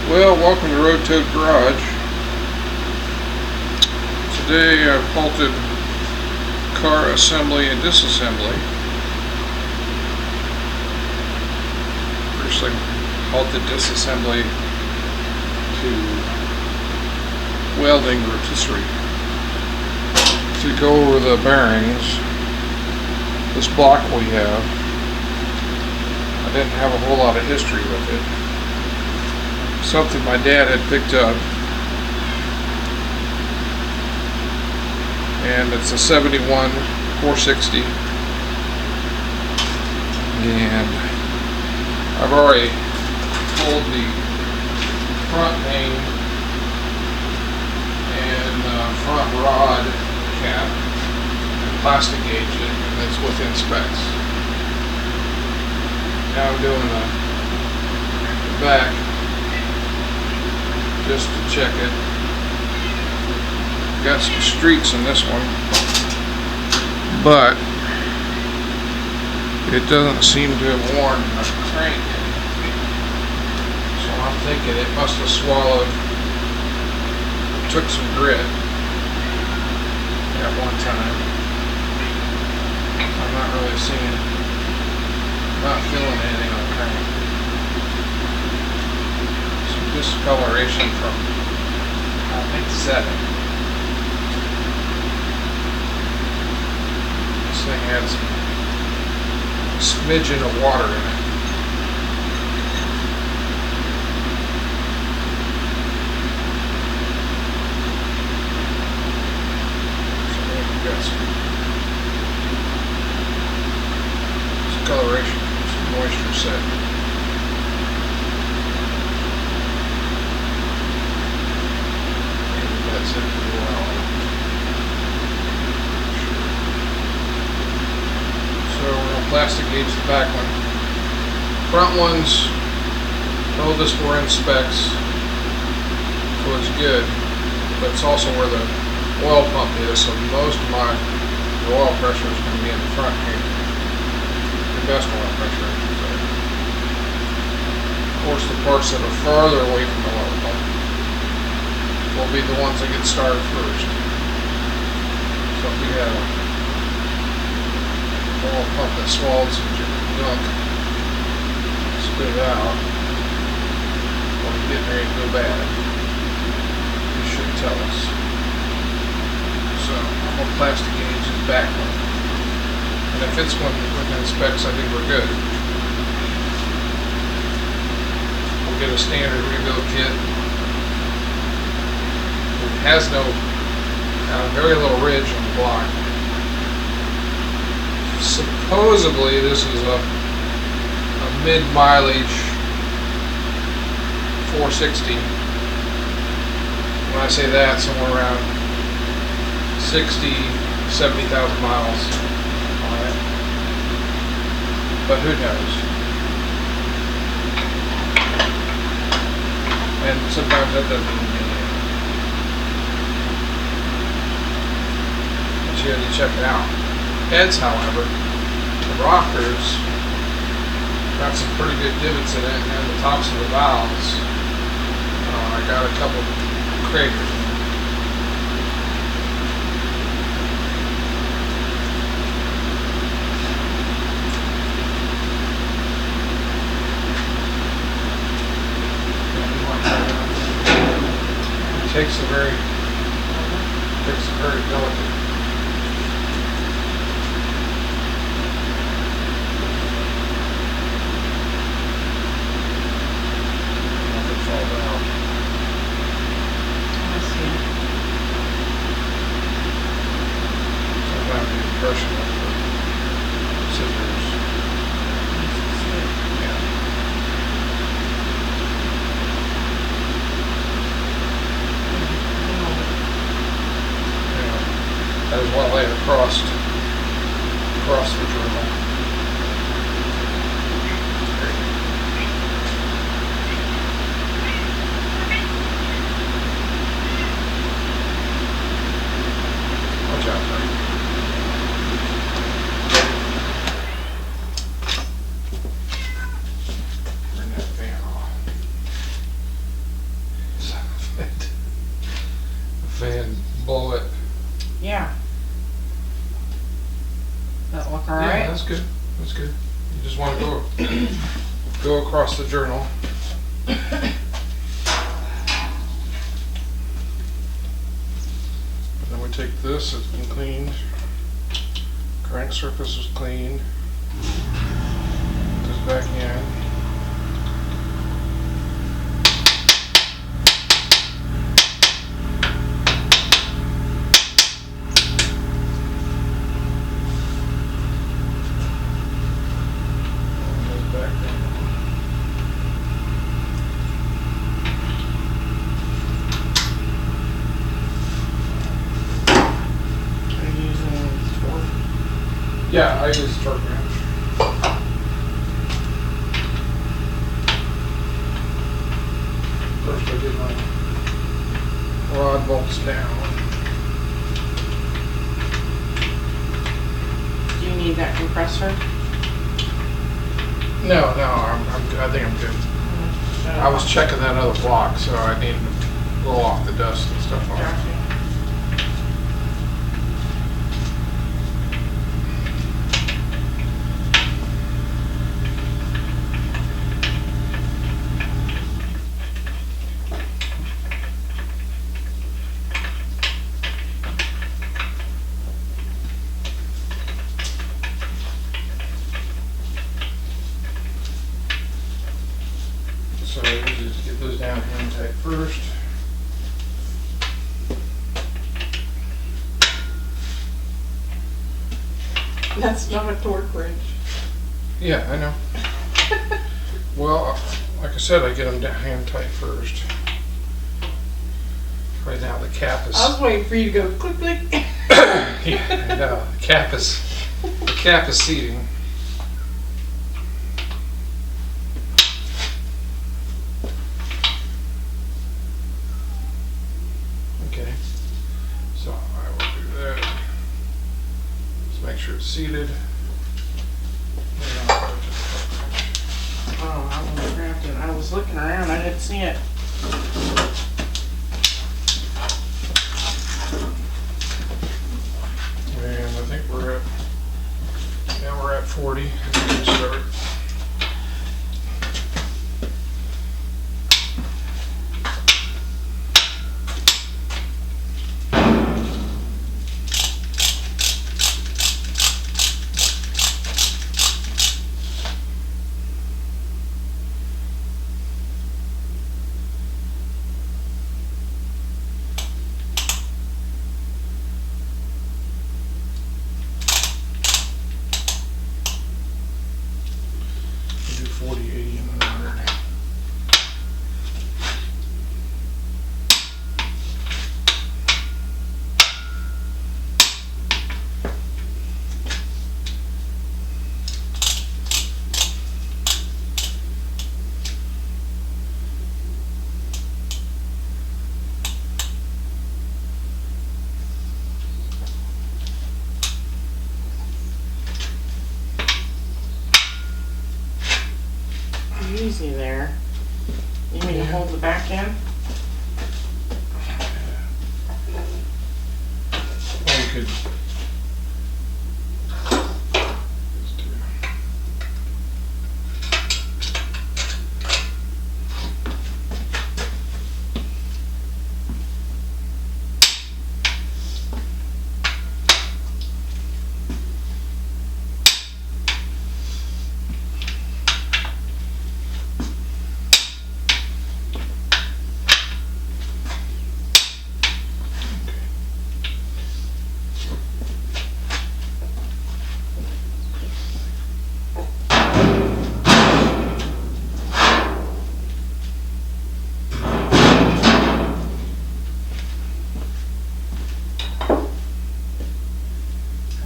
Well, welcome to Road Toad Garage. Today I've halted car assembly and disassembly. First I halted disassembly to welding rotisserie to go over the bearings. This block we have, I didn't have a whole lot of history with it. Something my dad had picked up, and it's a 71 460, and I've already pulled the front main and front rod cap and plastic gauge it, and it's within specs. Now I'm doing the back just to check it. Got some streaks in this one, but it doesn't seem to have worn the crank. So I'm thinking it must have swallowed, took some grit at one time. I'm not really seeing, not feeling anything on the crank. Discoloration from, I think, setting. This thing had some smidgen of water in it. So we've got some discoloration, some moisture setting. That's it as well. So we're going to plastic gauge the back one. Front ones told us we're in specs, so it's good, but it's also where the oil pump is, so most of my oil pressure is going to be in the front here. The best oil pressure, I should say. Of course, the parts that are farther away from the oil pump will be the ones that get started first. So if we have a oil pump that swallowed some junk, spit it out, when it's getting ready to go bad, it should tell us. So I'm going to plastic gauge the back one. And if it's within specs, I think we're good. We'll get a standard rebuild kit. Has no, very little ridge on the block. Supposedly this is a mid-mileage 460. When I say that, somewhere around 60,000-70,000 miles on it. But who knows? And sometimes that doesn't even mean you have to check it out. Heads, however, the rockers got some pretty good divots in it, and the tops of the valves, I got a couple craters. It takes a very delicate. Brushing with the scissors. Yeah. That is what I laid across the journal. Watch out, buddy. fan bullet. Yeah. That look Yeah, alright? that's good. That's good. You just want to go across the journal. And then we take this, it's been cleaned. Crank surface is cleaned. Put this back in. Yeah, I use torque wrench. First I get my rod bolts down. Do you need that compressor? No, I think I'm good. I was checking that other block, so I needed to blow off the dust and stuff on it. Gotcha. So we just get those down hand tight first. That's not a torque wrench. Yeah, I know. Well, like I said, I get them down hand tight first. Right now the cap is. I was waiting for you to go click click. Yeah, no, the cap is seating. Okay, so I will do that. Just make sure it's seated. And I'll go to the torque wrench. Oh, I almost grabbed it. I was looking around. I didn't see it. And I think we're at 40. That's a good start. Do 40, 80, and 100. Easy there. You mean to hold the back end? Or you could just do.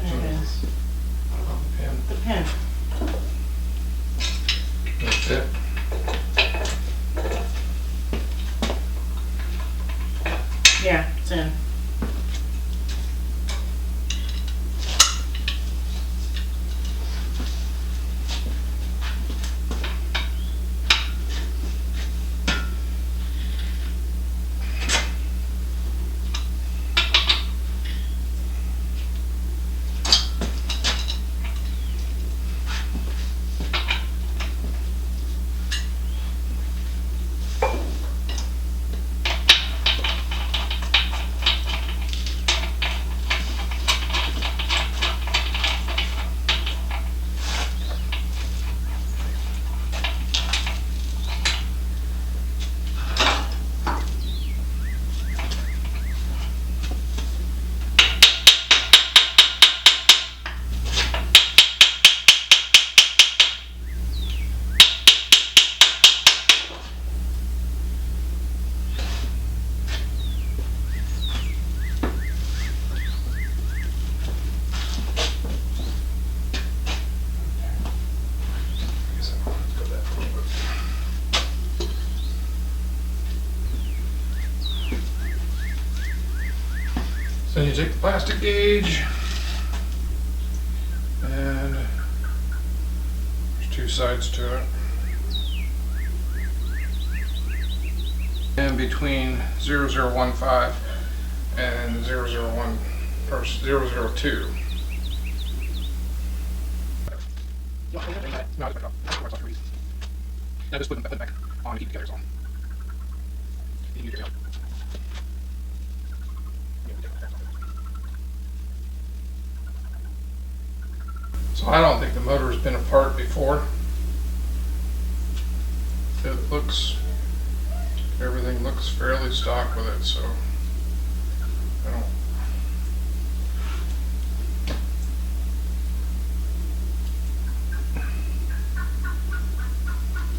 There it is. Pin. The pin. That's it. Yeah, it's in. Then you take the plastic gauge, and there's two sides to it. And between 0015 and 001 or 002. Now just put them back on and keep together is all. So I don't think the motor's been apart before. It looks, everything looks fairly stock with it, so I don't.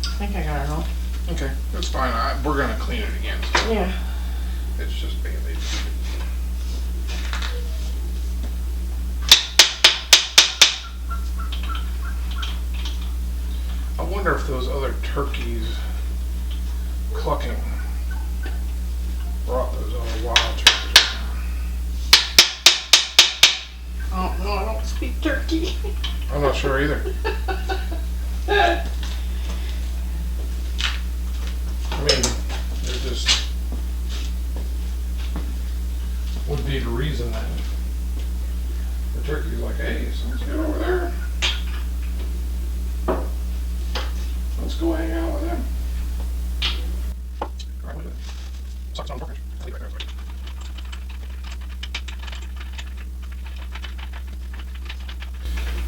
I think I got it all. Okay, that's fine. We're gonna clean it again. So Yeah. it's just Band-Aid. I wonder if those other turkeys clucking brought those other wild turkeys. Oh no, I don't speak turkey. I'm not sure either. I mean, they're just would be the reason that the turkey's like, hey, someone's get over there. Let's go hang out with them. All right, look at that. Socks on brokerage. I'll leave it right there.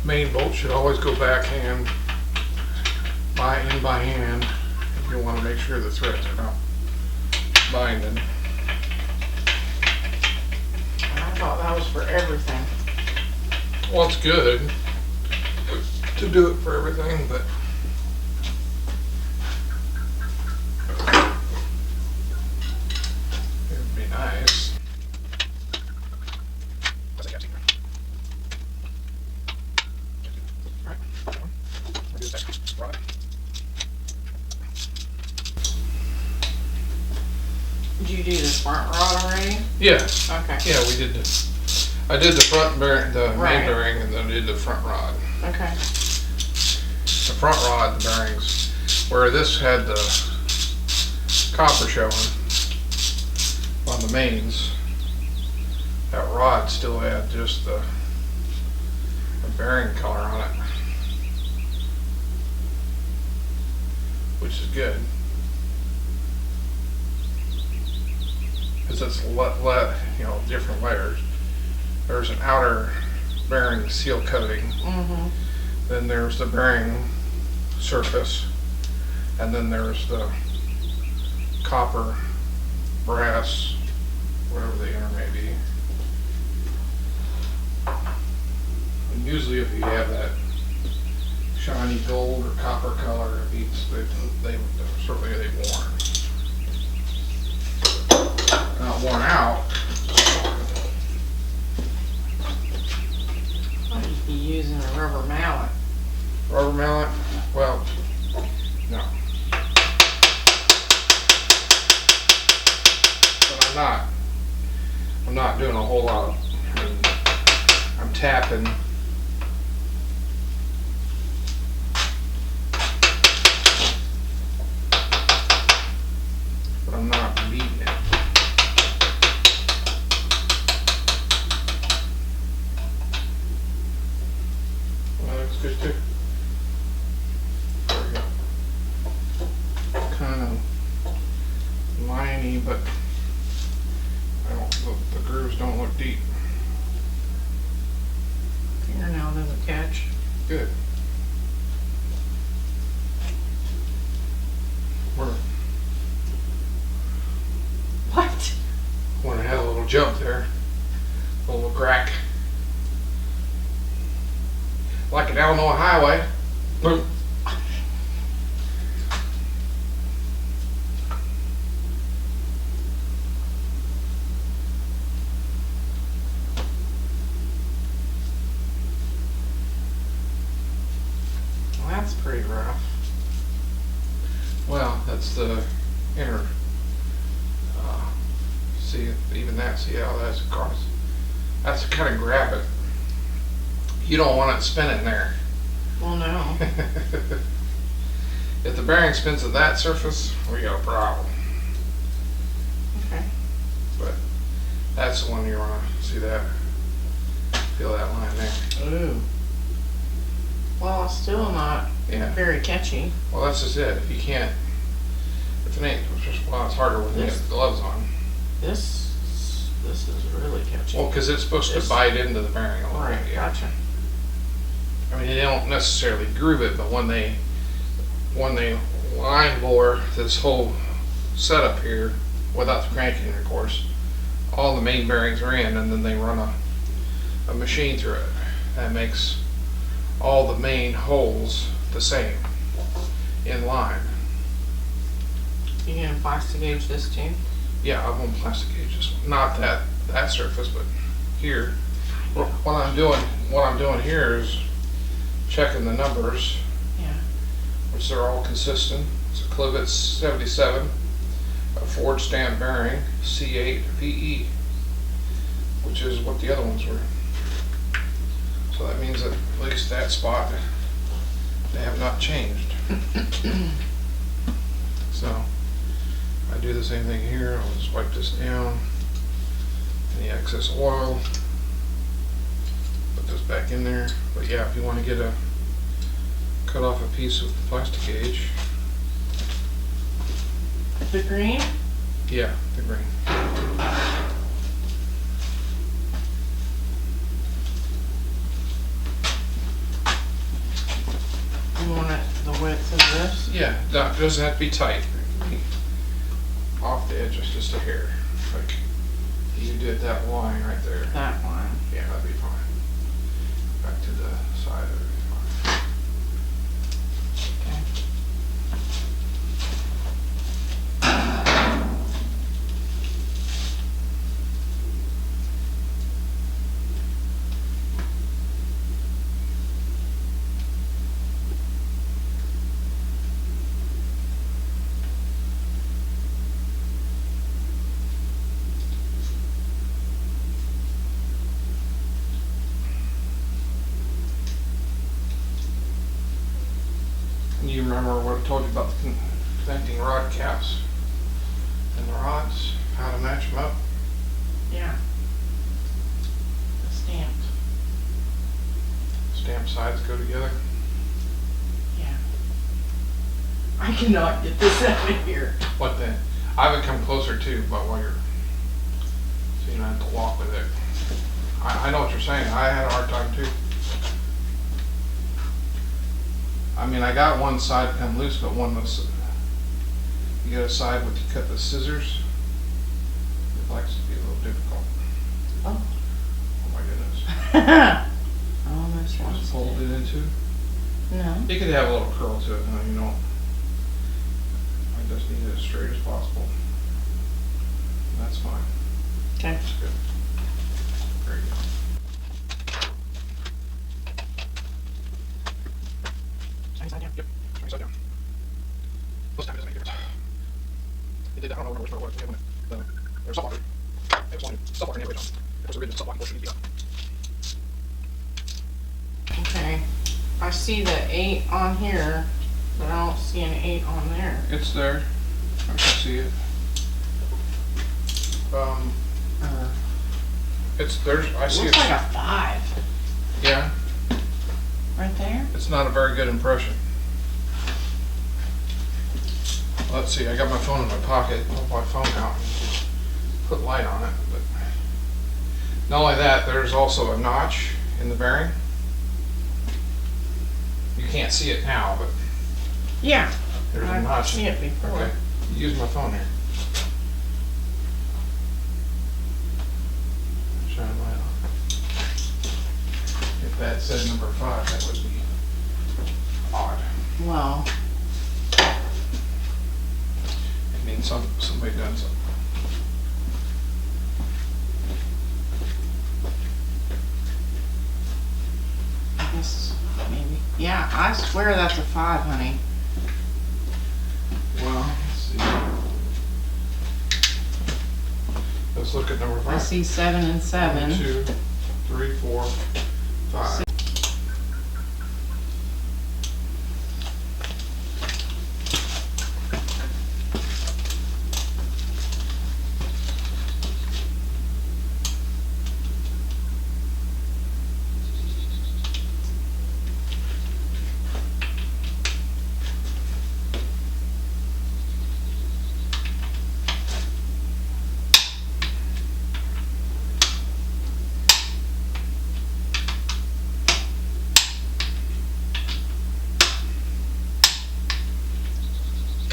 Main bolt should always go backhand, in by hand. You want to make sure the threads are not binding. I thought that was for everything. Well, it's good to do it for everything, but it would be nice. Alright, we'll do this next rod. Did you do the front rod already? Yeah, Okay. yeah, we did I did the front bearing, the Right. main bearing, and then I did the front rod. Okay. The front rod, the bearings, where this had the copper showing on the mains, that rod still had just the bearing color on it, which is good. Because it's different layers. There's an outer bearing seal coating. Mm-hmm. Then there's the bearing surface, and then there's the copper, brass, whatever the inner may be. And usually if you have that shiny gold or copper color, it means they've worn. Not worn out. I'd just be using a rubber mallet. Rubber mallet? Well, no. But I'm not doing a whole lot of, I'm tapping. But I'm not beating it. Well, that looks good too. There we go. Kind of liney, but the grooves don't look deep. Fingernail doesn't catch. Good. What? When it had a little jump there, a little crack. Like an Illinois highway. Boom. Well, that's pretty rough. Well, that's the inner. See how that's across. That's to kind of grab it. You don't want it spinning there. Well, no. If the bearing spins at that surface, we got a problem. Okay. But that's the one you want to see that. Feel that line there. Ooh. Well, it's still not Yeah. very catchy. Well, that's just it. If you can't, if it ain't, well, it's harder when you have gloves on. This is really catchy. Well, because it's supposed to bite into the bearing a little Right, bit. Yeah. gotcha. I mean, they don't necessarily groove it, but when they line bore this whole setup here, without the cranking, of course, all the main bearings are in, and then they run a machine through it that makes all the main holes the same in line. You gonna plastic gauge this too? Yeah, I'm gonna plastic gauge this one. Not that surface, but here. What I'm doing here is checking the numbers, Yeah. which they're all consistent. It's a Clivet 77, a Ford stamp bearing, C8 VE, which is what the other ones were. So that means that at least that spot, they have not changed. So I do the same thing here. I'll just wipe this down. Any excess oil, put this back in there. But yeah, if you want to cut off a piece of plastic gauge. The green? Yeah, the green. You want it the width of this? Yeah, that doesn't have to be tight. It can be off the edge, just a hair. Like you did that line right there. That one. Yeah, that'd be fine. Back to the side of it. Fine. Okay. You remember what I told you about the connecting rod caps and the rods, how to match them up? Yeah. The stamped. Stamp sides go together. Yeah. I cannot get this out of here. What then? I would come closer too, but while you're, so you don't have to walk with it. I know what you're saying. I had a hard time too. I mean, I got one side to come loose, but one was, you get a side where you cut the scissors. It likes to be a little difficult. Oh. Oh my goodness. Almost Just lost fold it. it into. No. You could have a little curl to it, you know. I just need it as straight as possible. That's fine. Okay. That's good. There you go. Turn side down. Yep. Turn side down. Most time it doesn't make a difference. It did. I don't know which one it was. When there's salt water. It was one salt water in the original. It was the original salt water portion. Okay. I see the 8 on here, but I don't see an 8 on there. It's there. I can see it. It's there's. I see Looks it. like a 5 Yeah. right there. It's not a very good impression. Let's see. I got my phone in my pocket. I'll pull my phone out and just put light on it. But not only that, there's also a notch in the bearing. You can't see it now, but Yeah. there's a I've notch. seen it before. Okay. Use my phone here. Shine a light on it. If that said number 5, that would be odd. Well, It means somebody done something. I guess maybe. Yeah, I swear that's a 5, honey. Well, let's see. Let's look at number 5. I see 7 and 7. 1, 2, 3, 4, 5.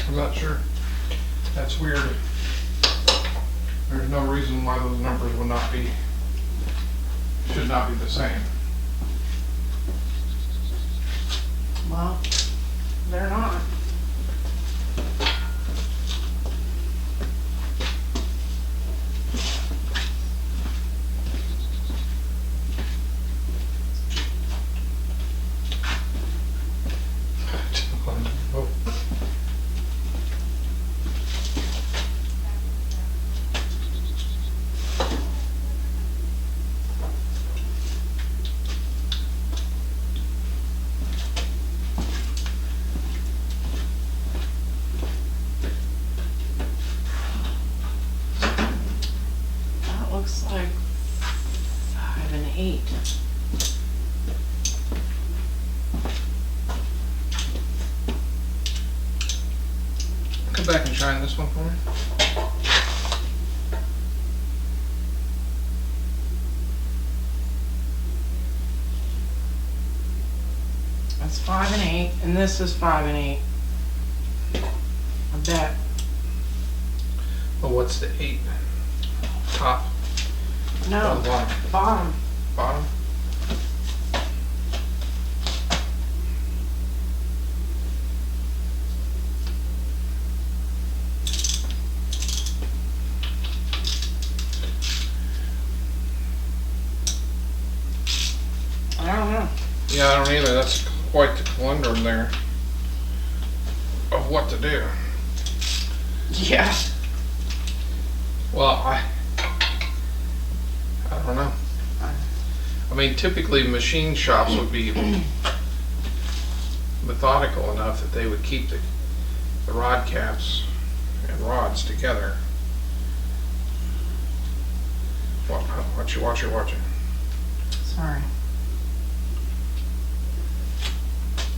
I'm not sure. That's weird. There's no reason why those numbers would not be, should not be the same. Well, they're not. That looks like 5 and 8. Come back and shine this one for me. That's 5 and 8, and this is 5 and 8. I bet. Well, what's the 8? Top? No, Or the bottom? bottom. Bottom? I don't know. Yeah, I don't either. That's quite the conundrum there of what to do. Yeah. Well, I don't know. I mean, typically machine shops would be methodical enough that they would keep the rod caps and rods together. What you watching? Sorry.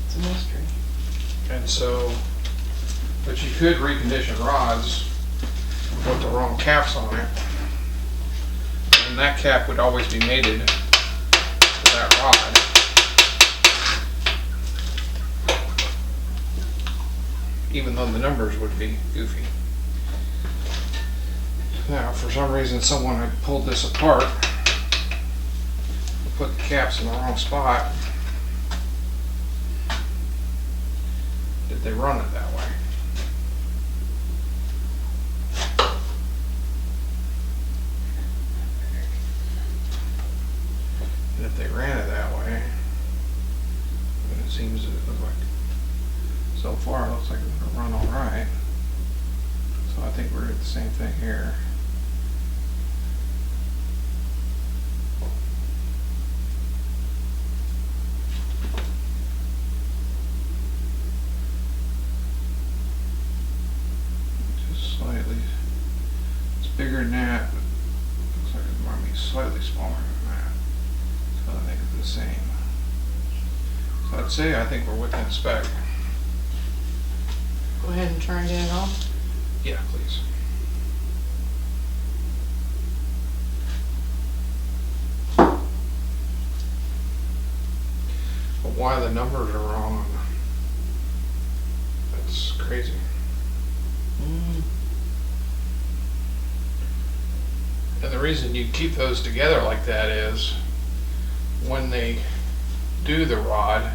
It's a mystery. And so, but you could recondition rods with the wrong caps on it. And that cap would always be mated to that rod. Even though the numbers would be goofy. Now, for some reason, someone had pulled this apart, put the caps in the wrong spot. Did they run it that way? And if they ran it that way, then it seems to look like, so far it looks like it's gonna run all right. So I think we're at the same thing here. Just slightly, it's bigger than that, but looks like it might be slightly smaller than that. So I think it's the same. So I'd say I think we're within spec. Go ahead and try and get it off. Yeah, please. But why the numbers are wrong, that's crazy. And the reason you keep those together like that is when they do the rod,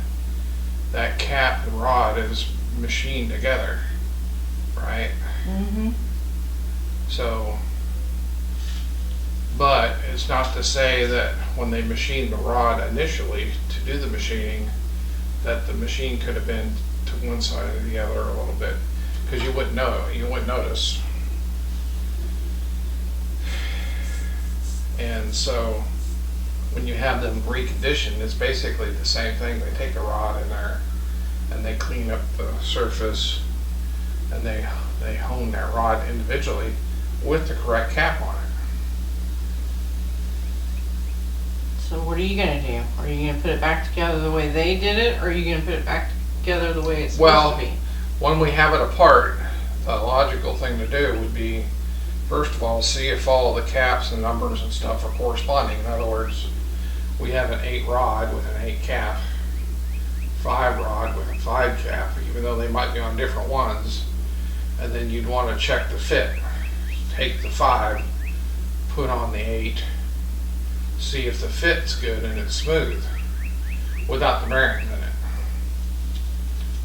that cap and rod is machined together, right? Mm-hmm. So, but it's not to say that when they machined the rod initially to do the machining, that the machine could have been to one side or the other a little bit, because you wouldn't know, you wouldn't notice. And so, when you have them reconditioned, it's basically the same thing. They take a rod in there and they clean up the surface, and they hone that rod individually with the correct cap on it. So what are you gonna do? Are you gonna put it back together the way they did it, or are you gonna put it back together the way it's supposed to be? When we have it apart, the logical thing to do would be, first of all, see if all of the caps and numbers and stuff are corresponding. In other words, we have an 8 rod with an 8 cap, 5 rod with a 5 cap, even though they might be on different ones. And then you'd want to check the fit. Take the 5, put on the 8, see if the fit's good and it's smooth without the bearings in it.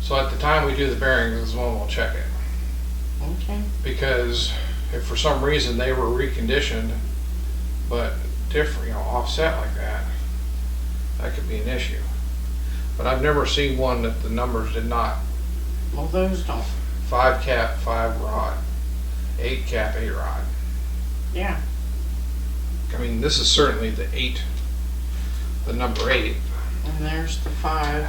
So at the time we do the bearings is when we'll check it. Okay. Because if for some reason they were reconditioned but different, offset like that, that could be an issue. But I've never seen one that the numbers did not. Well, those don't. 5 cap, 5 rod, 8 cap, 8 rod. Yeah. I mean, this is certainly the 8, the number 8. And there's the 5.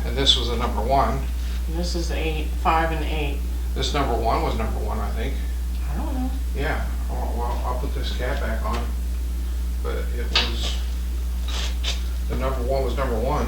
And this was the number 1. And this is 8, 5 and 8. This number 1 was number 1, I think. I don't know. Yeah. Oh, well, I'll put this cap back on. But it was, the number 1 was number 1.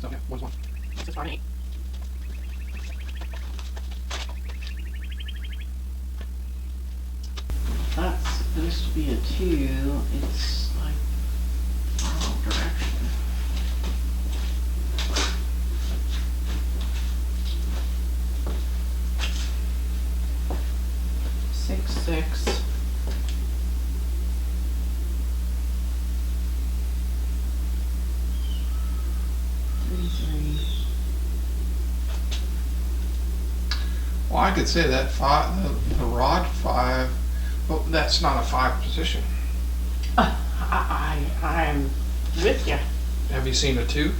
So, yeah, 1's 1. This is 5 and 8. That's supposed to be a 2. It's like wrong direction. Six, 6. Well, I could say that 5, the rod 5, but that's not a 5 position. I'm with you. Have you seen a 2?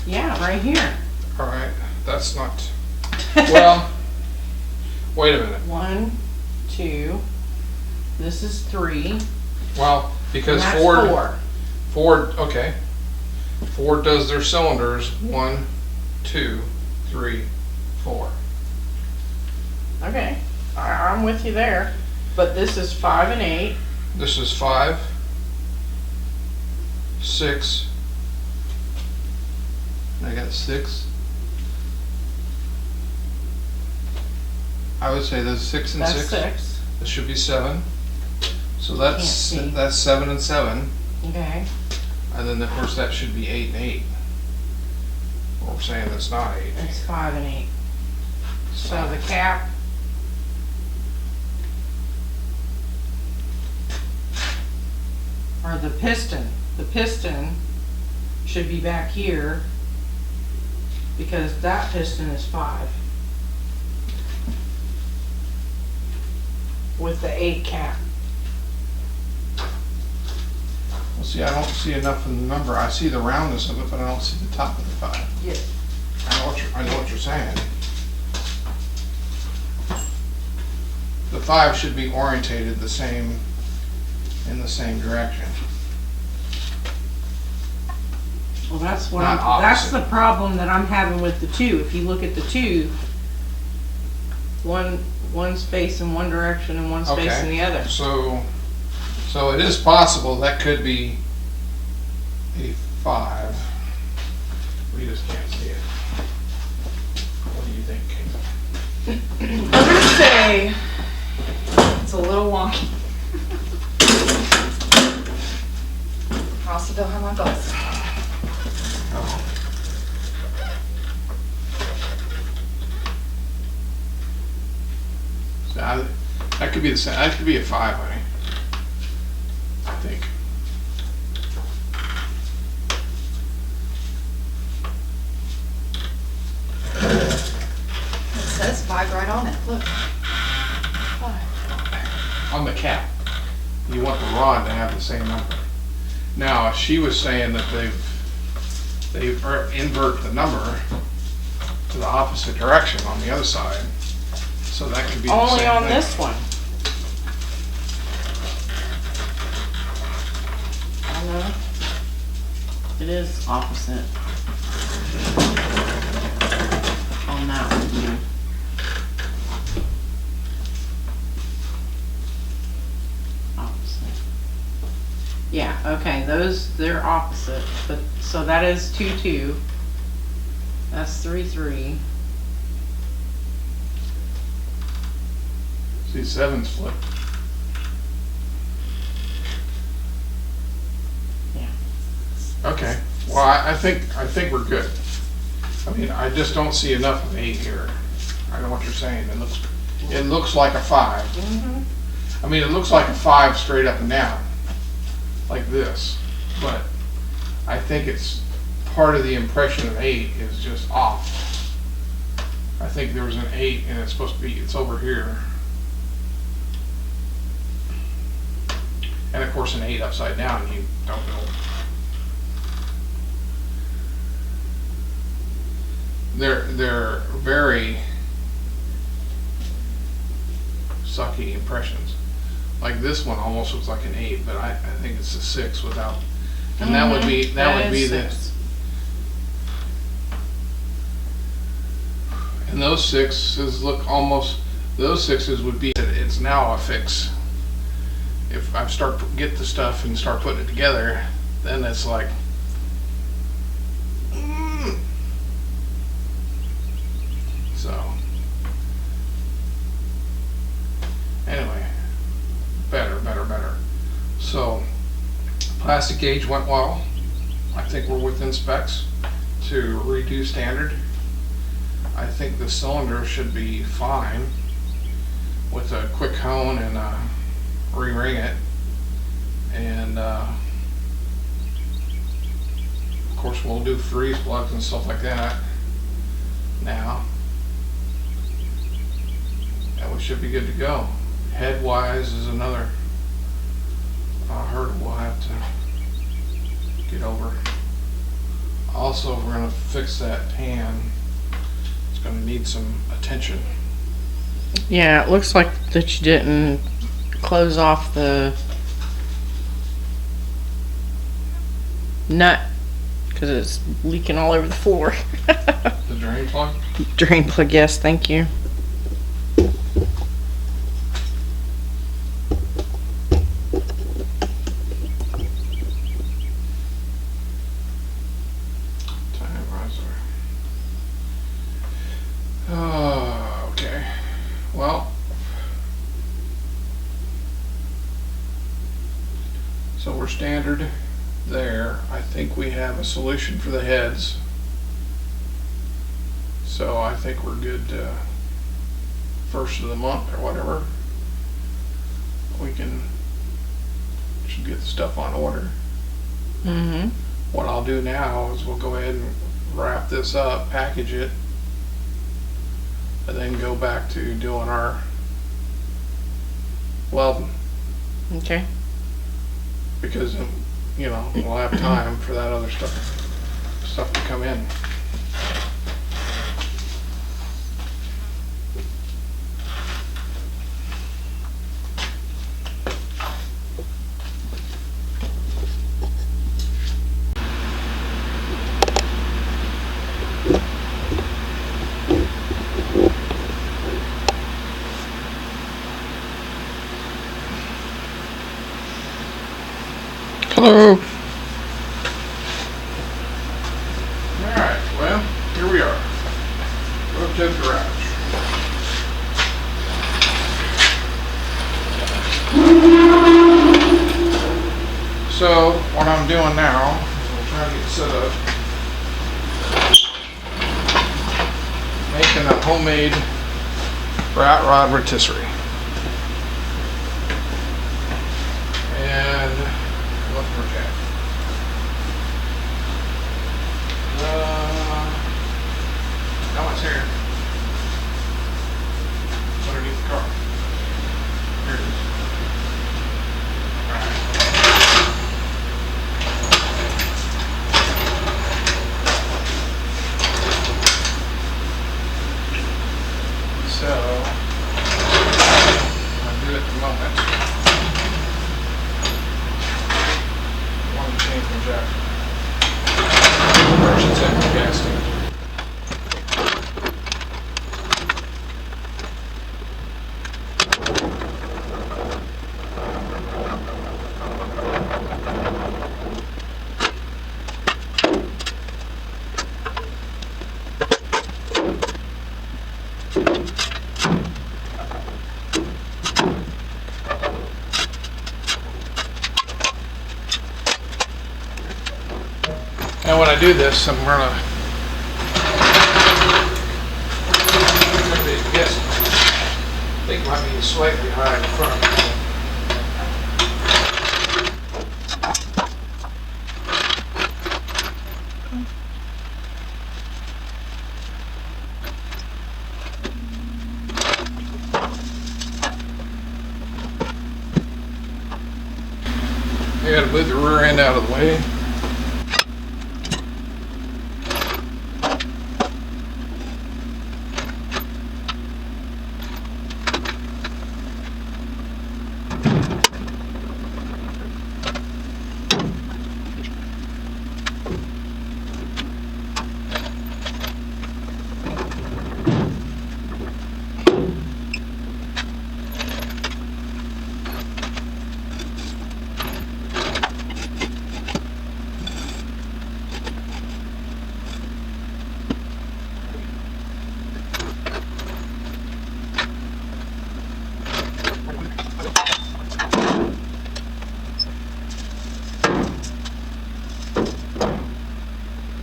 Yeah, right here. All right, that's not. Well, wait a minute. 1, 2. This is 3. Well, because And that's Ford, 4. okay. Ford does their cylinders 1, 2, 3, 4. Okay, I'm with you there. But this is 5 and 8. This is 5, 6. I got 6. I would say that's 6 and That's 6. 6. This should be 7. So Can't see. that's 7 and 7. Okay. And then of course that should be 8 and 8. Well, we're saying that's not 8. It's 5 and 8. So the cap. Or the piston. The piston should be back here because that piston is 5. With the 8 cap. Well, see, I don't see enough in the number. I see the roundness of it, but I don't see the top of the 5. Yeah. I know what you're saying. The 5 should be orientated the same, in the same direction. Well, that's what Not that's opposite. the problem that I'm having with the 2. If you look at the 2, one space in one direction and one space in the other. So it is possible that could be a 5. We just can't see it. What do you think, Kate? I'm gonna say it's a little wonky. I also don't have my glasses. So that could be the same. That could be a 5, honey. I think. It says 5 right on it. Look. on the cap. You want the rod to have the same number. Now, she was saying that they've invert the number to the opposite direction on the other side, so that could be the Only same on thing. this one. I know. It is opposite. On that one too. Opposite. Yeah, okay, they're opposite, but, so that is 2-2. That's 3-3. See, 7's flipped. Yeah. Okay, well, I think we're good. I mean, I just don't see enough of 8 here. I know what you're saying. It looks like a 5. Mm-hmm. I mean, it looks like a 5 straight up and down, like this. But I think it's part of the impression of 8 is just off. I think there was an 8 and it's supposed to be, it's over here. And of course, an 8 upside down, you don't know. They're very sucky impressions. Like this one almost looks like an 8, but I think it's a 6 without, and that would be the. And those 6s look almost. Those 6s would be. It's now a fix. If I get the stuff and start putting it together, then it's like. So. Anyway, better. So, plastic gauge went well. I think we're within specs to redo standard. I think the cylinder should be fine with a quick hone and re-ring it. And of course we'll do freeze plugs and stuff like that now. And we should be good to go. Head wise is another hurdle we'll have to get over. Also, if we're going to fix that pan, it's going to need some attention. Yeah, it looks like that you didn't close off the nut because it's leaking all over the floor. The drain plug? Drain plug, yes, thank you. Time riser. Oh, okay. Well, so we're standard there. I think we have a solution for the heads. So I think we're good first of the month or whatever. We should get the stuff on order. Mm-hmm. What I'll do now is we'll go ahead and wrap this up, package it, and then go back to doing our welding. Okay. Because, we'll have time for that other stuff to come in. Hello. Alright, well, here we are. Up to the garage. So, what I'm doing now is I'm trying to get set up. Making a homemade rat rod rotisserie. And look for Jack. How much here? Underneath the car. Here it is. And when I do this, I'm gonna yes, I think it might be slightly high in front. I gotta move the rear end out of the way.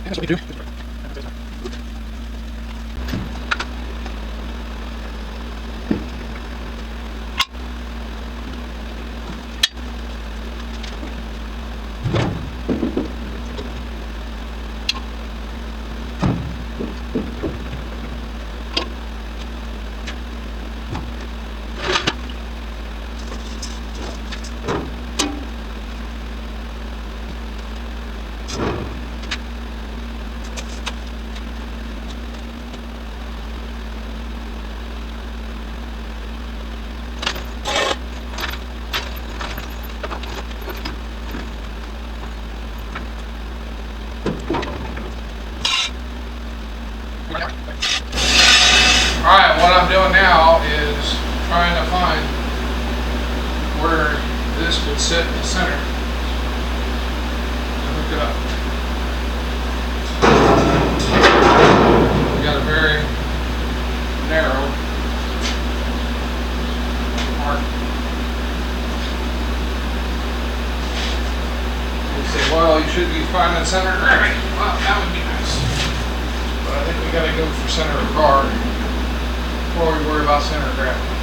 That's what we do. Alright, what I'm doing now is trying to find where this would sit in the center. To hook it up. We got a very narrow mark. You say, well, you should be finding center gravity. Well, that would be nice. But I think we gotta go for center of car before we worry about center of gravity.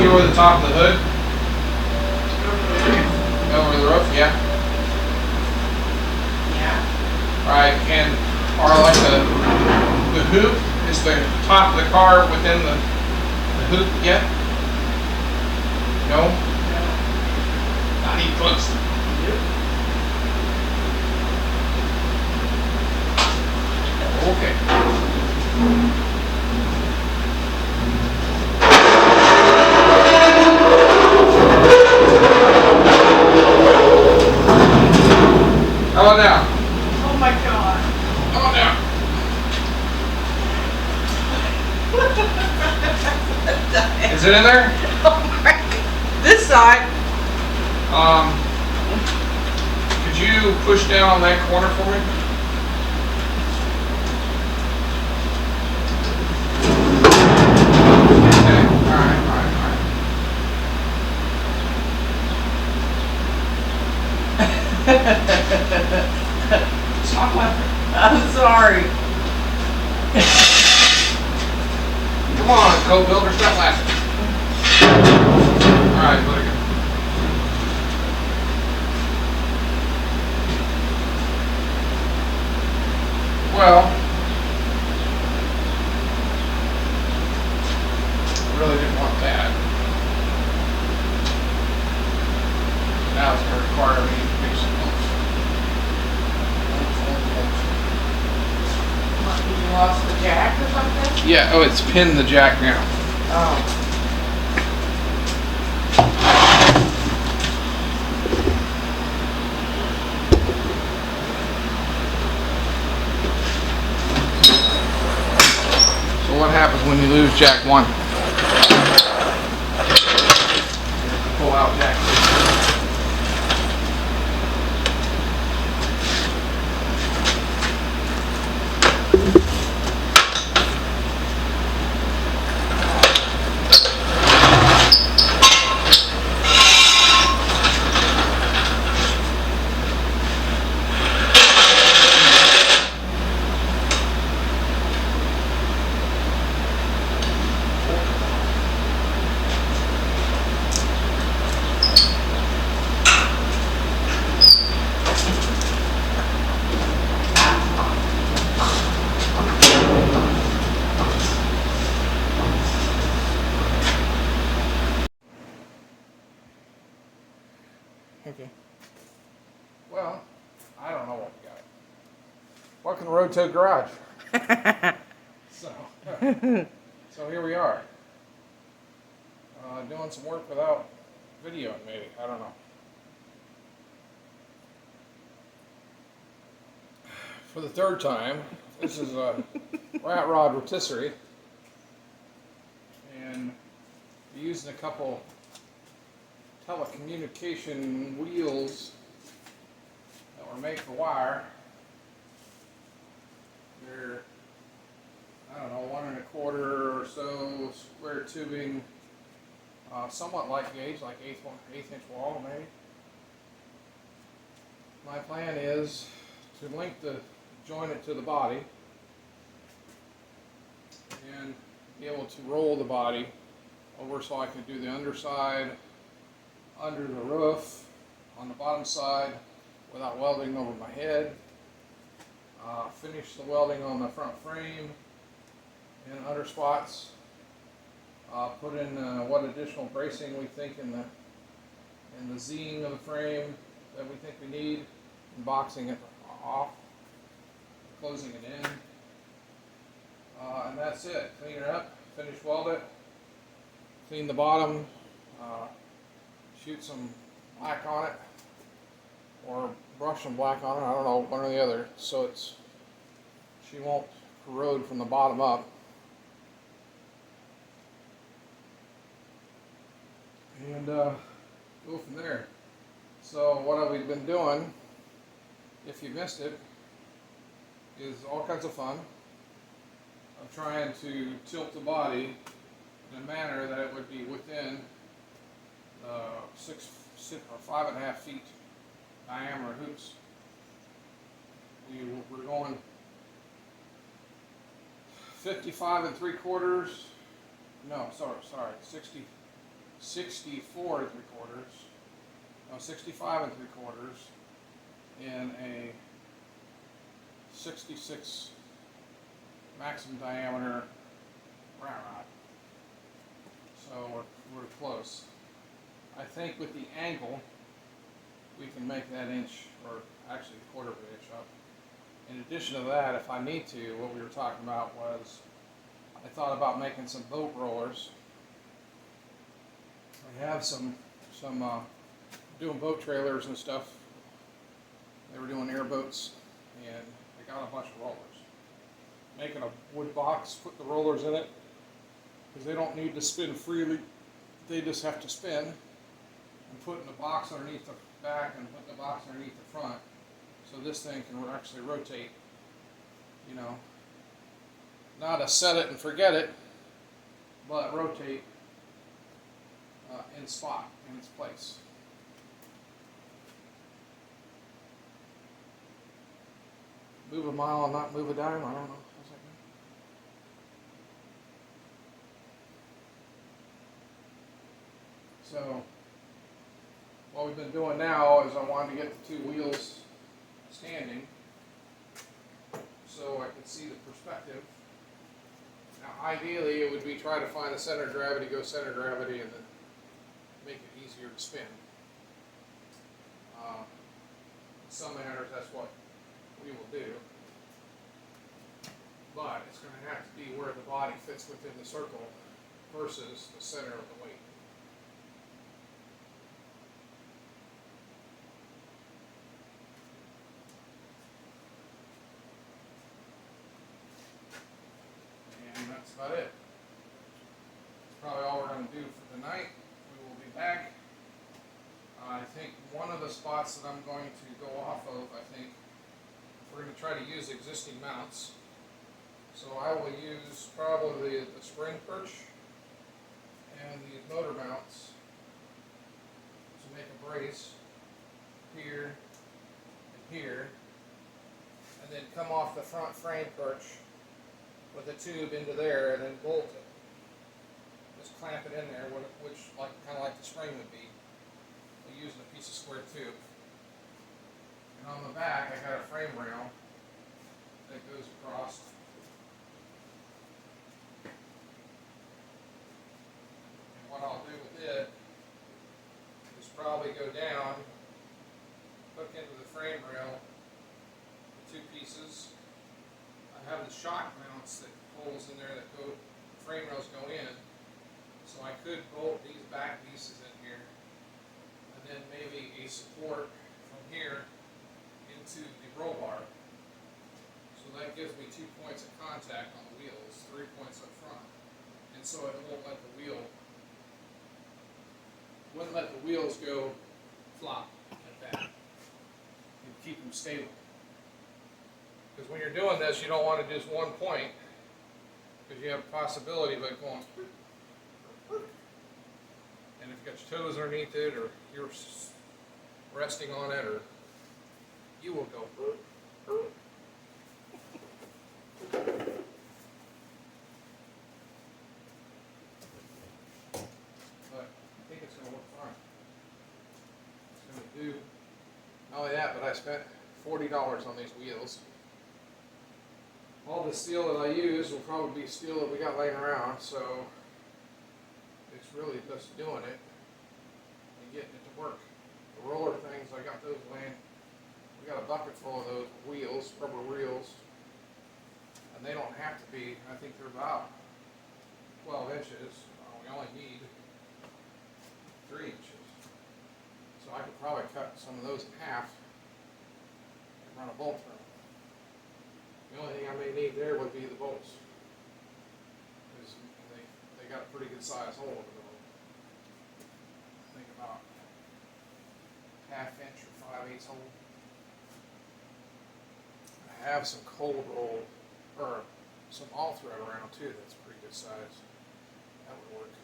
Over the top of the hood? Over the roof, yeah. Yeah. Right, and or like the hoop is the top of the car within the hoop yet? No? Not even close. Okay. How about now? Oh my god. How about now? Is it in there? Oh my. This side. Could you push down on that corner for me? Okay, alright. Stop laughing. I'm sorry. Come on, co-builder, stop laughing. Alright, let it go. Well, I really didn't want that. Now it's going to require me to do some else. You lost the jack or something? Yeah, oh, it's pinned the jack now. Oh. happens when you lose jack 1. Pull out jack 2. Okay. Well, I don't know what we got. Welcome to Road Toad Garage. So, so here we are. Doing some work without videoing, maybe. I don't know. For the third time, this is a rat rod rotisserie. And we're using a couple telecommunication wheels that were made for wire. They're, I don't know, 1 1/4 or so square tubing, somewhat light gauge, like eighth inch wall maybe. My plan is to join it to the body and be able to roll the body over so I can do the underside under the roof on the bottom side without welding over my head. Finish the welding on the front frame and under spots. Put in what additional bracing we think in the Zing of the frame that we think we need, and boxing it off, closing it in, and that's it. Clean it up, finish weld it, clean the bottom, shoot some black on it, or brush some black on it, I don't know, one or the other, so she won't corrode from the bottom up. And go from there. So what have we been doing, if you missed it, is all kinds of fun of trying to tilt the body in a manner that it would be within 6 or 5.5 feet diameter hoops. We're going 55 3/4. No, sorry, 64 3/4. No, 65 3/4 in a 66 maximum diameter rat rod. So we're close. I think with the angle, we can make that inch, or actually 1/4 of an inch up. In addition to that, if I need to, what we were talking about was, I thought about making some boat rollers. I have some doing boat trailers and stuff. They were doing airboats, and I got a bunch of rollers. Making a wood box, put the rollers in it, because they don't need to spin freely. They just have to spin, and putting the box underneath the back and put the box underneath the front, so this thing can actually rotate, you know, not a set it and forget it, but rotate in its place. Move a mile and not move a dime, I don't know. How's that mean? So what we've been doing now is I wanted to get the 2 wheels standing so I could see the perspective. Now ideally it would be try to find the center of gravity, go center of gravity, and then make it easier to spin. In some manners that's what we will do, but it's going to have to be where the body fits within the circle versus the center of the weight. And that's about it. going to do for tonight. We will be back. I think one of the spots that I'm going to go off of, I think, we're going to try to use existing mounts. So I will use probably the spring perch and the motor mounts to make a brace here and here, and then come off the front frame perch with a tube into there and then bolt it. Just clamp it in there, which kind of like the spring would be. We're using a piece of square tube. And on the back, I got a frame rail that goes across. And what I'll do with it is probably go down, hook into the frame rail, the two pieces. I have the shock mounts that holes in there that go, frame rails go in. So I could bolt these back pieces in here, and then maybe a support from here into the roll bar. So that gives me 2 points of contact on the wheels, 3 points up front. And so it won't let the wheels go flop like that. You keep them stable. Because when you're doing this, you don't want to just 1 point, because you have a possibility of it going. And if you got your toes underneath it, or you're resting on it, or you will go. But I think it's going to work fine. It's going to do. Not only that, but I spent $40 on these wheels. All the steel that I use will probably be steel that we got laying around, so it's really just doing it and getting it to work. The roller things, I got those laying. We got a bucket full of those wheels, rubber wheels, and they don't have to be, I think they're about 12 inches. We only need 3 inches. So I could probably cut some of those in half and run a bolt through them. The only thing I may need there would be the bolts, because they got a pretty good size hole in the middle. I think about 1/2 inch or 5/8 hole. I have some cold roll, or some all thread around too, that's pretty good size. That would work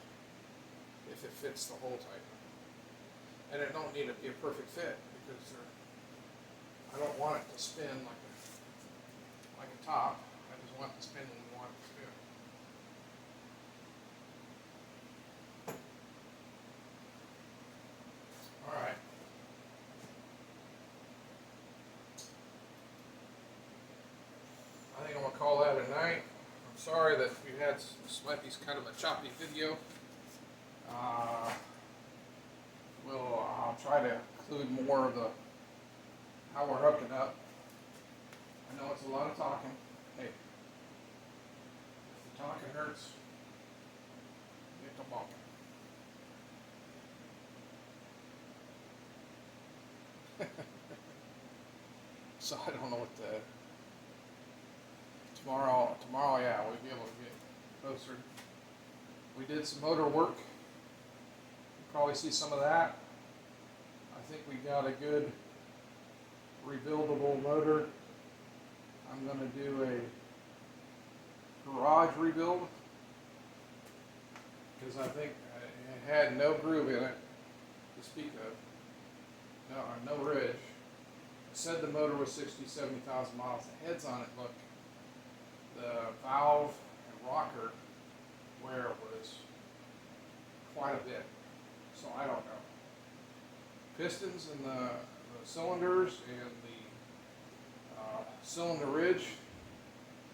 if it fits the hole tight. And it don't need to be a perfect fit, because I don't want it to spin like a top. I just want it to spin when we want it to spin. All right. I think I'm going to call that a night. I'm sorry that we had might be kind of a choppy video. I'll try to include more of the how we're hooking up. I know it's a lot of talking. Hey, if the talking hurts, get to walking. So I don't know what the tomorrow, yeah, we'll be able to get closer. We did some motor work. You'll probably see some of that. I think we got a good rebuildable motor. I'm going to do a garage rebuild, because I think it had no groove in it to speak of. No ridge. It said the motor was 60,000, 70,000 miles. The heads on it look, the valve and rocker wear was quite a bit. So I don't know. Pistons and the cylinders and the cylinder ridge,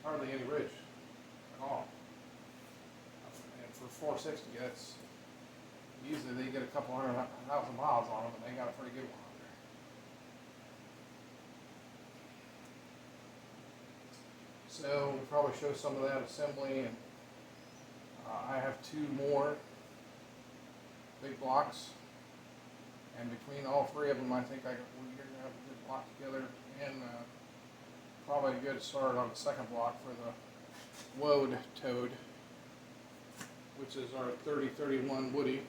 hardly any ridge at all. And for 460, that's usually they get a couple 100,000 miles on them, and they got a pretty good one on there. So we'll probably show some of that assembly, and I have 2 more big blocks, and between all 3 of them, I think we're going to have a good block together, and probably a good start on the second block for the wood toad which is our 3031 Woody.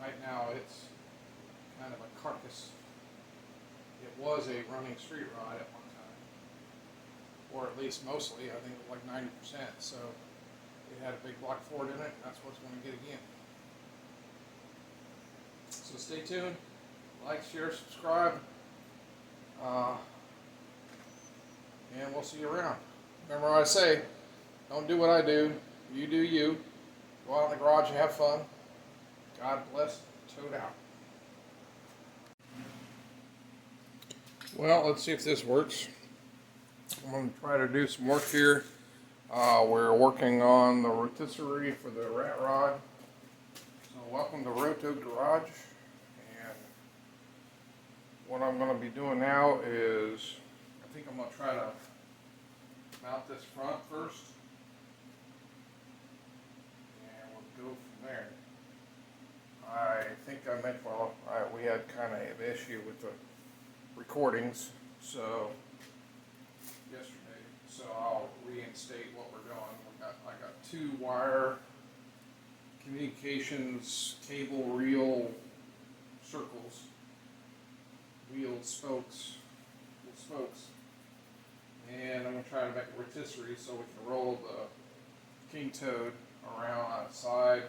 Right now it's kind of a carcass. It was a running street rod at one time, or at least mostly. I think it was like 90%. So it had a big block Ford in it, and that's what it's going to get again. So stay tuned, like, share, subscribe, and we'll see you around. Remember what I say, don't do what I do, you do you. Go out in the garage and have fun. God bless, toad out. Well, let's see if this works. I'm going to try to do some work here. We're working on the rotisserie for the rat rod. So welcome to Roto Garage. And what I'm going to be doing now is, I think I'm going to try to mount this front first. And we'll go from there. I think I meant, well, we had kind of an issue with the recordings, so yesterday, so I'll reinstate what we're doing. I got 2 wire communications cable reel circles, wheel spokes, and I'm going to try to make a rotisserie so we can roll the king toad around on its side,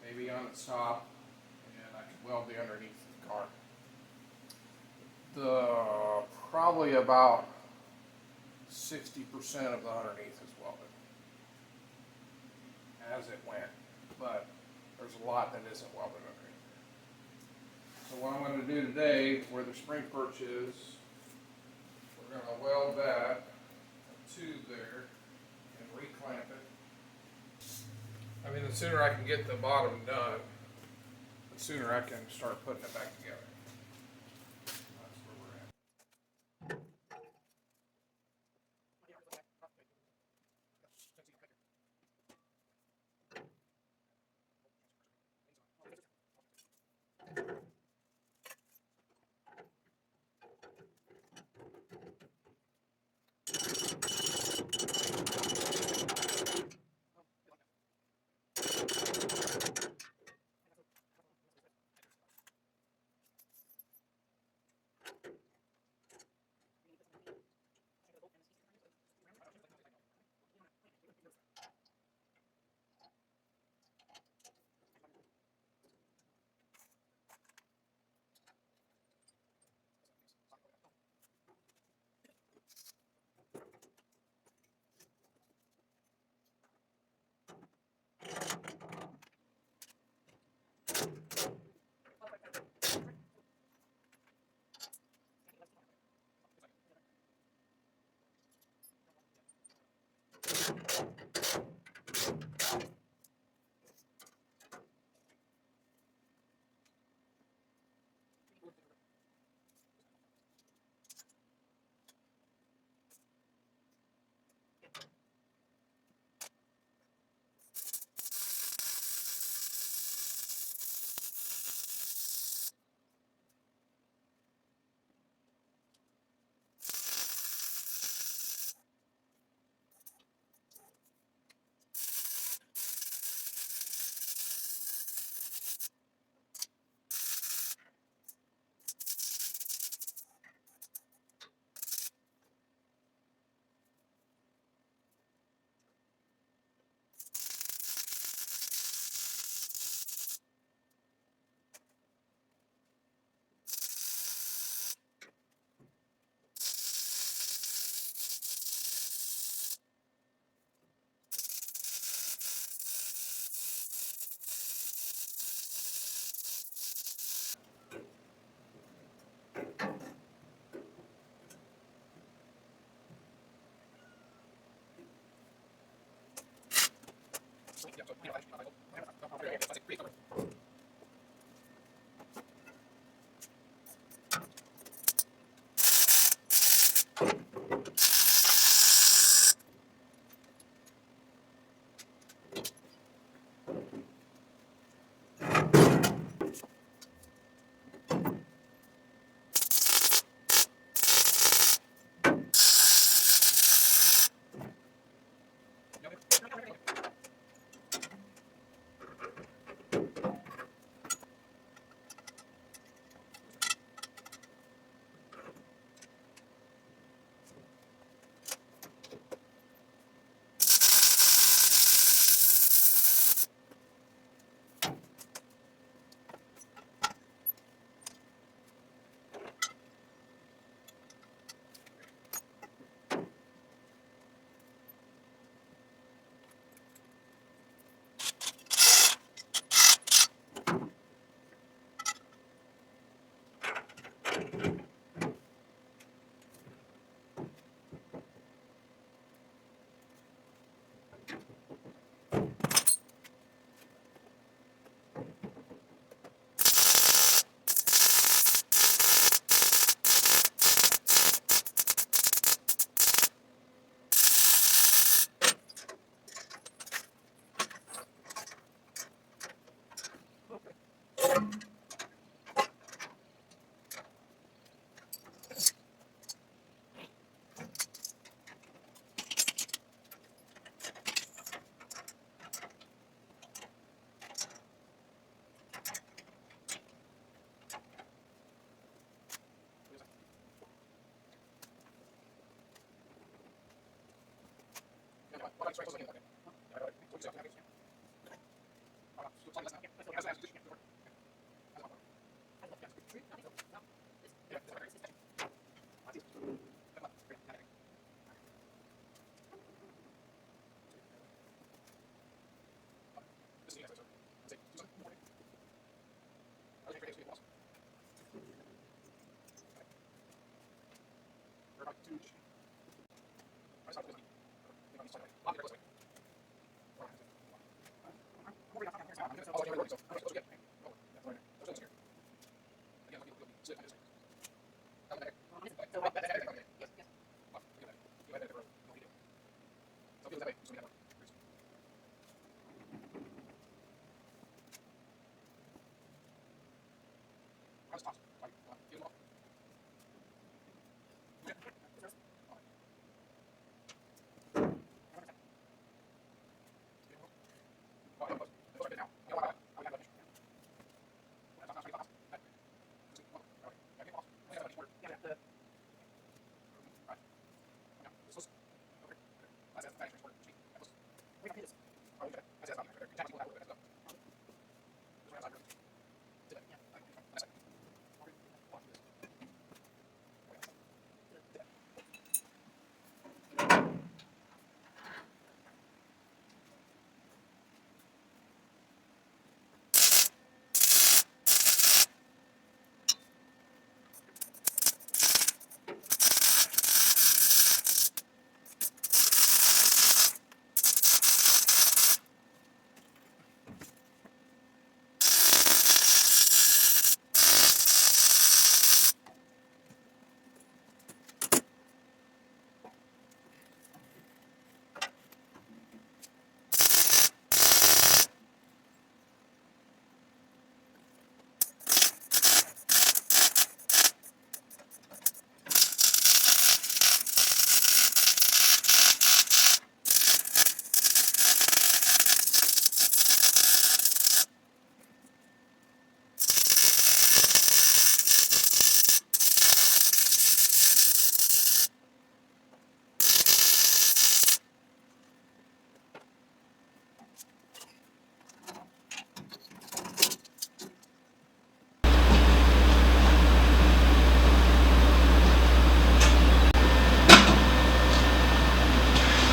maybe on its top, and I can weld the underneath of the car. Probably about 60% of the underneath is welded as it went, but there's a lot that isn't welded underneath. So what I'm going to do today, where the spring perch is, we're going to weld that tube there and reclamp it. I mean, the sooner I can get the bottom done, the sooner I can start putting it back together. That's where we're at.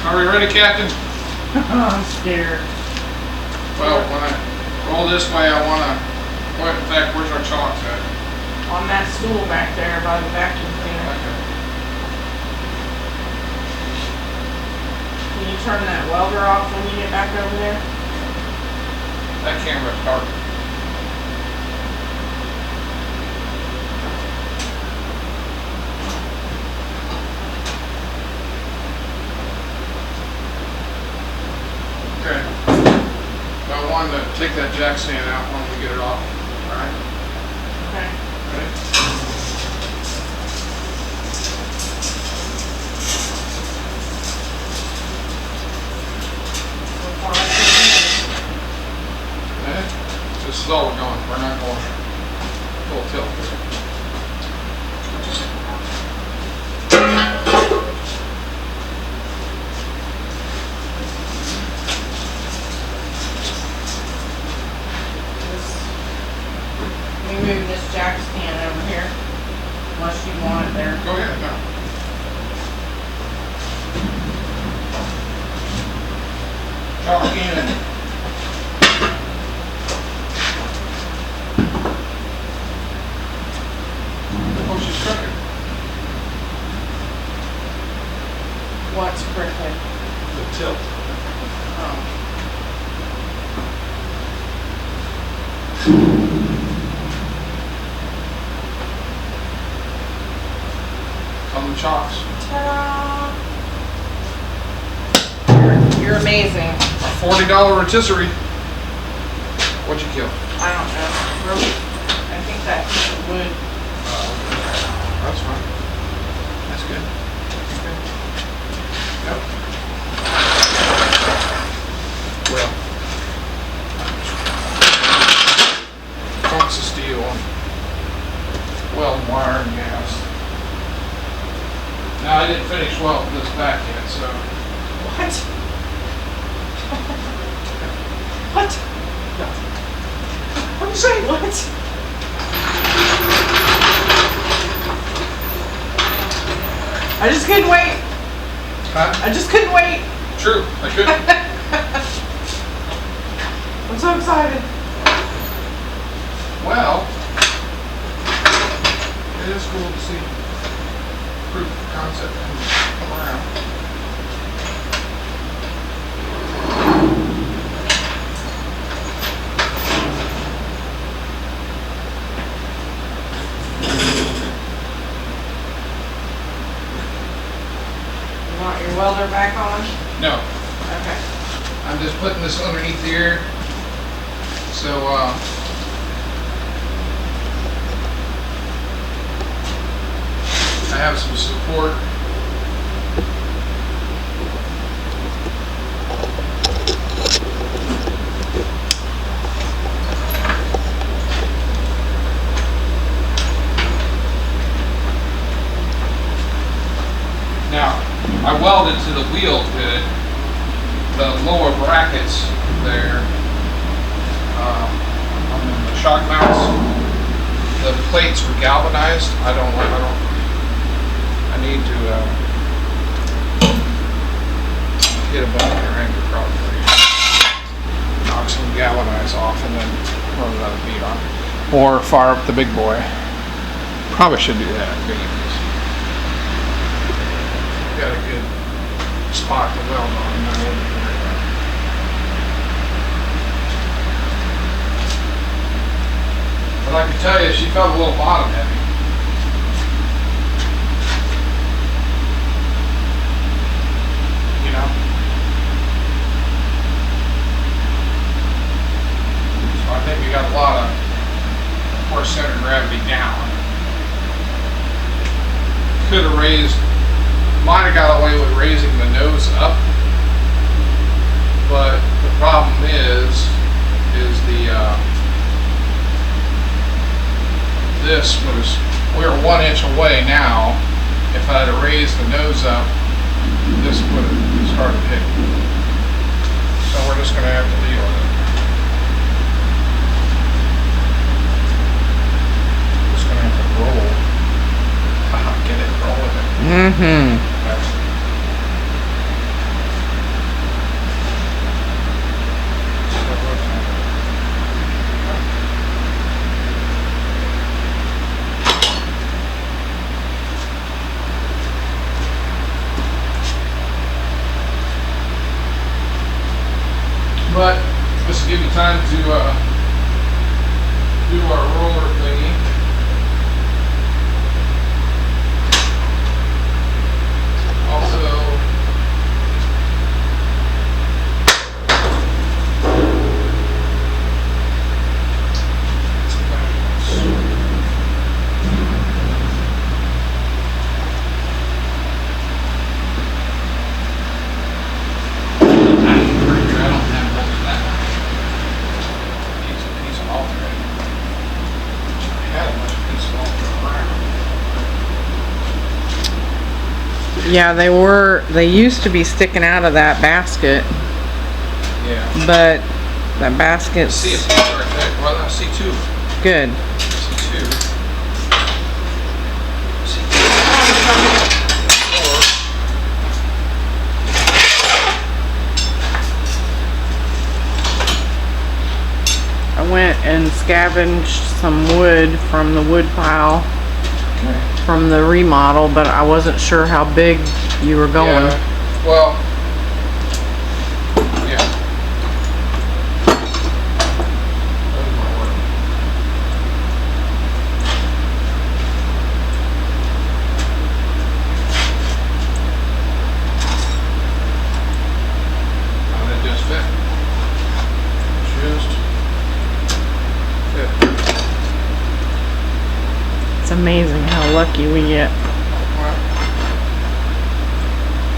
Are we ready, Captain? I'm scared. Well, when I roll this way, I want to. What? In fact, where's our chalks at? On that stool back there by the vacuum cleaner. Okay. Can you turn that welder off when you get back over there? That camera's dark. Okay. So I wanted to take that jack stand out when we get it off. All right. Okay. Ready? So far, so Okay. This is all we're going. We're not going full tilt. Let me move this jack stand over here, unless you want it there. Go ahead. No. Chalk in. Oh, she's cooking. What's crooked? The tilt. Oh. On the chalks. Ta-da! You're amazing. A $40 rotisserie. What'd you kill? I don't know. Really? I think that piece of wood. That's fine. That's good. That's good. Yep. Well, chunks of steel, weld wire and gas. Now I didn't finish welding this back yet, so. What? What? What do you say? What? I just couldn't wait. Huh? I just couldn't wait. True, I couldn't. I'm so excited. Well, it is cool to see proof of concept come around. You want your welder back on? No, Okay. I'm just putting this underneath here. So, I have some support. Now, I welded to the wheel pit the lower brackets there on the shock mounts. The plates were galvanized. I need to get a bucket or anchor probably. Knock some galvanize off and then run another bead on. Or fire up the big boy. Probably should do that. Got a good spot to weld on. But I can tell you, she felt a little bottom heavy. You know? So I think we got a lot of force center of gravity down. Could have raised, might have got away with raising the nose up. But the problem is this was, we were 1 inch away now. If I had raised the nose up, this would have started hitting. So we're just going to have to deal with it. Just going to have to roll. Get it, roll with it. Mm-hmm. But just to give you time to do our roller thingy. Also, Yeah, they used to be sticking out of that basket, yeah. but that basket's See it's right there. Well, I see two. good. See two. See I went and scavenged some wood from the wood pile from the remodel, but I wasn't sure how big you were going. Yeah. Well, yeah. How did it just fit? Just fit. It's amazing how lucky we get.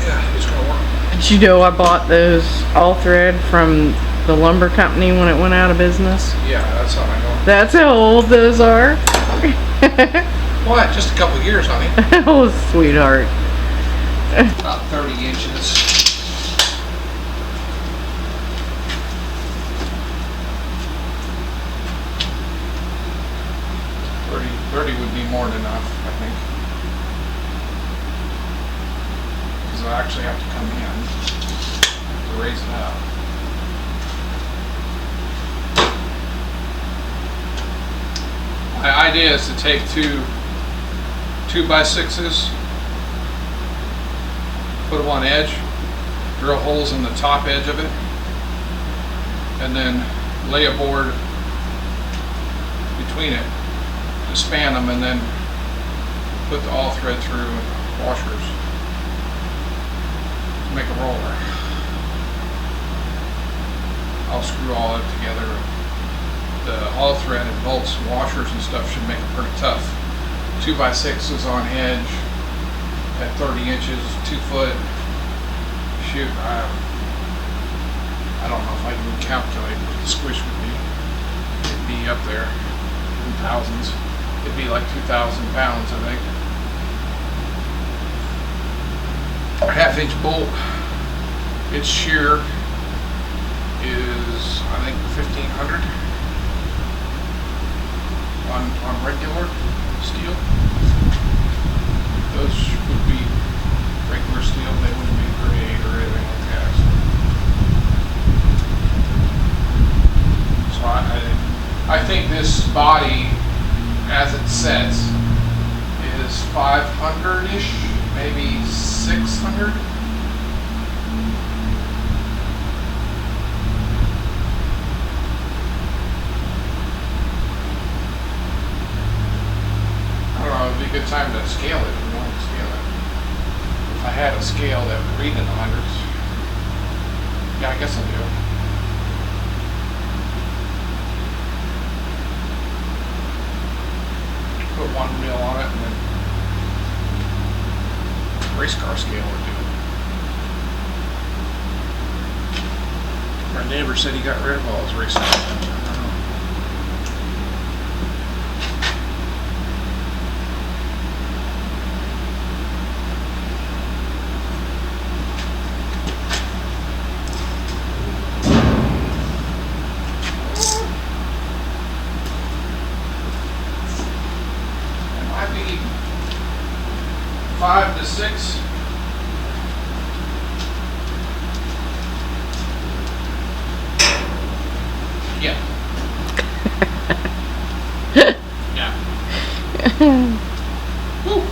Yeah, it's gonna work. Did you know I bought those all thread from the lumber company when it went out of business? Yeah, that's how I know. That's how old those are. What? Just a couple of years, honey. Oh, sweetheart. About 30 inches. 30 would be more than enough, I think. Because I actually have to come in to raise it up. My idea is to take two 2x6s, put them on edge, drill holes in the top edge of it, and then lay a board between it to span them, and then put the all thread through washers to make a roller. I'll screw all that together. The all thread and bolts and washers and stuff should make it pretty tough. 2x6 is on edge, at 30 inches, 2 foot. Shoot, I don't know if I can calculate what the squish would be. It'd be up there in thousands. It'd be like 2,000 pounds, I think. A 1/2 inch bolt. Its shear is, I think, 1,500 on regular steel. Those would be regular steel. They wouldn't be grade or anything like that. So I think this body, as it sets, is 500-ish, maybe 600. I don't know, it'd be a good time to scale it if you want to scale it. If I had a scale that would read in the hundreds. Yeah, I guess I do. Put 1 mil on it and then race car scale would do it. My neighbor said he got rid of all his race cars. I don't know. It might be 5 to 6. Yeah. Yeah. Woo.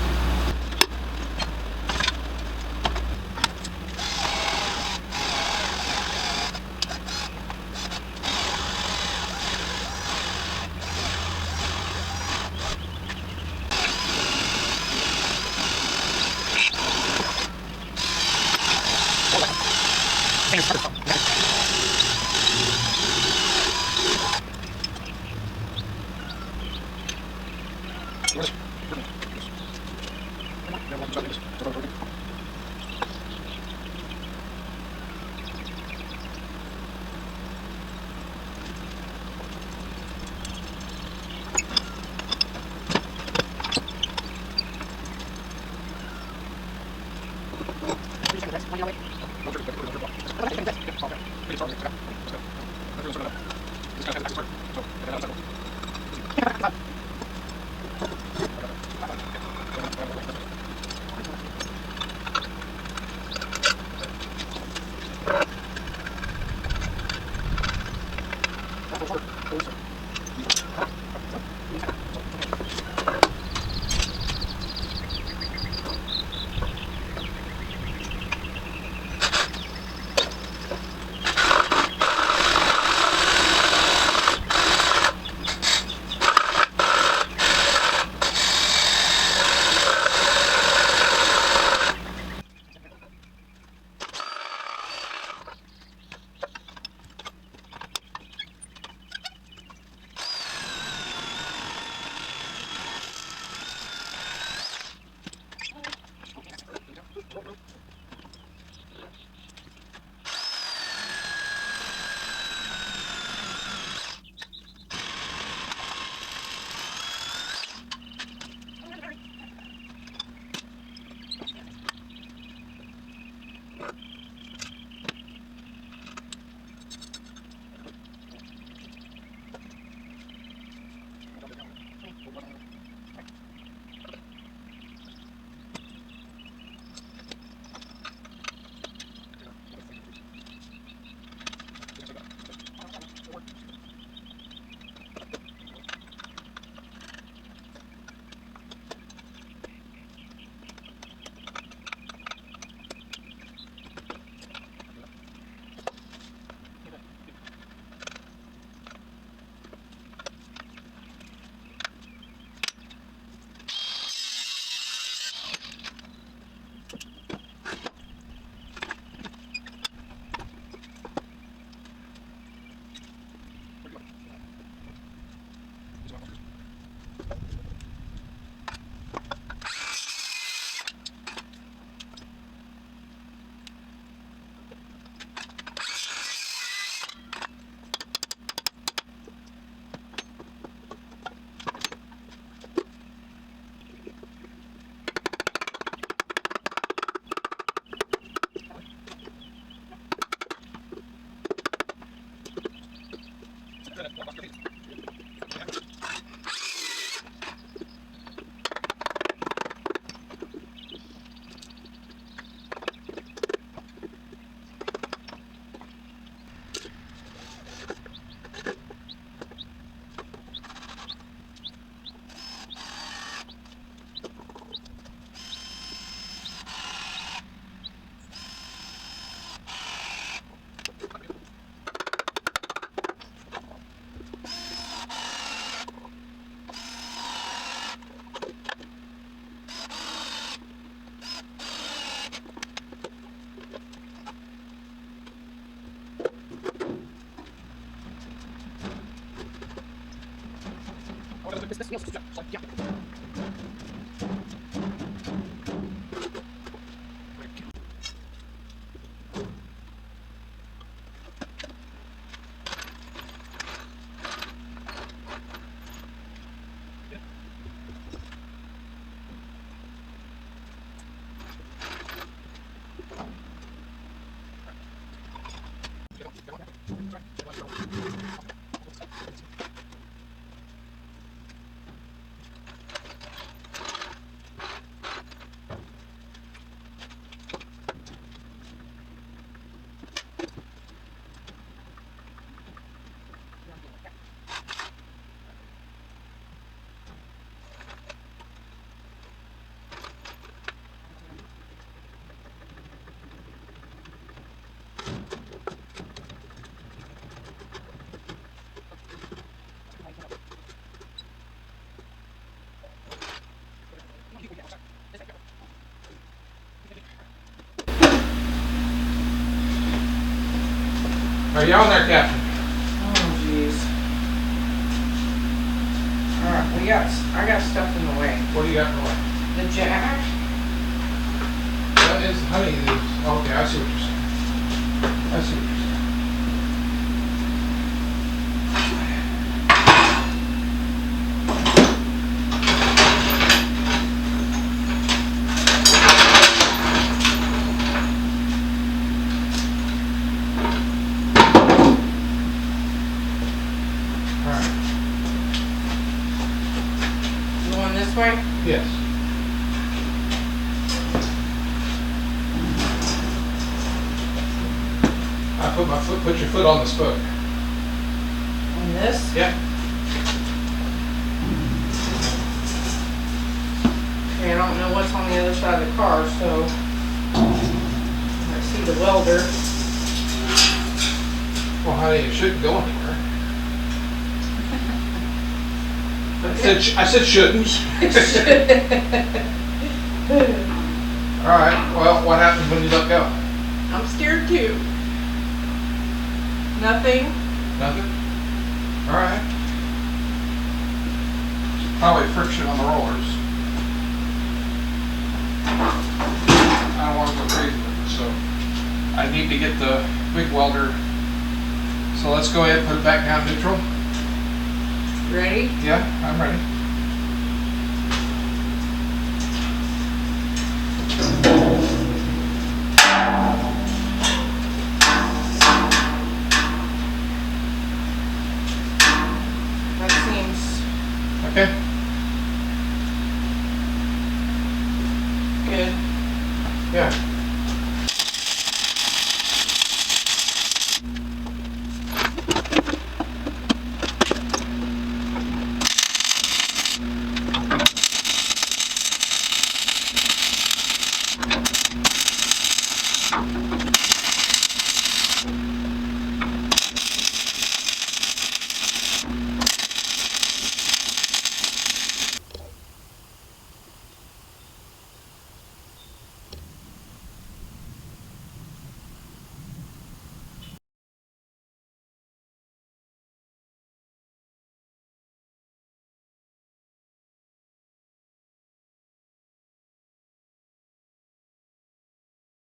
Are you on there, Captain? Oh, jeez. Alright, I got stuff in the way. What do you got in the way? The jack. That is honey. Okay, I see what you're saying. I see what you're saying. Going this way? Yes. Put your foot on the spoke. On this? Yeah. Okay, I don't know what's on the other side of the car, so I see the welder. Well, honey, it shouldn't go anywhere. I said shouldn't. All right. Well, what happens when you let go? I'm scared too. Nothing? Nothing? All right. Probably friction on the rollers. I don't want to go crazy with it, so I need to get the big welder. So let's go ahead and put it back down neutral. Ready? Yeah, I'm ready. That seems Okay.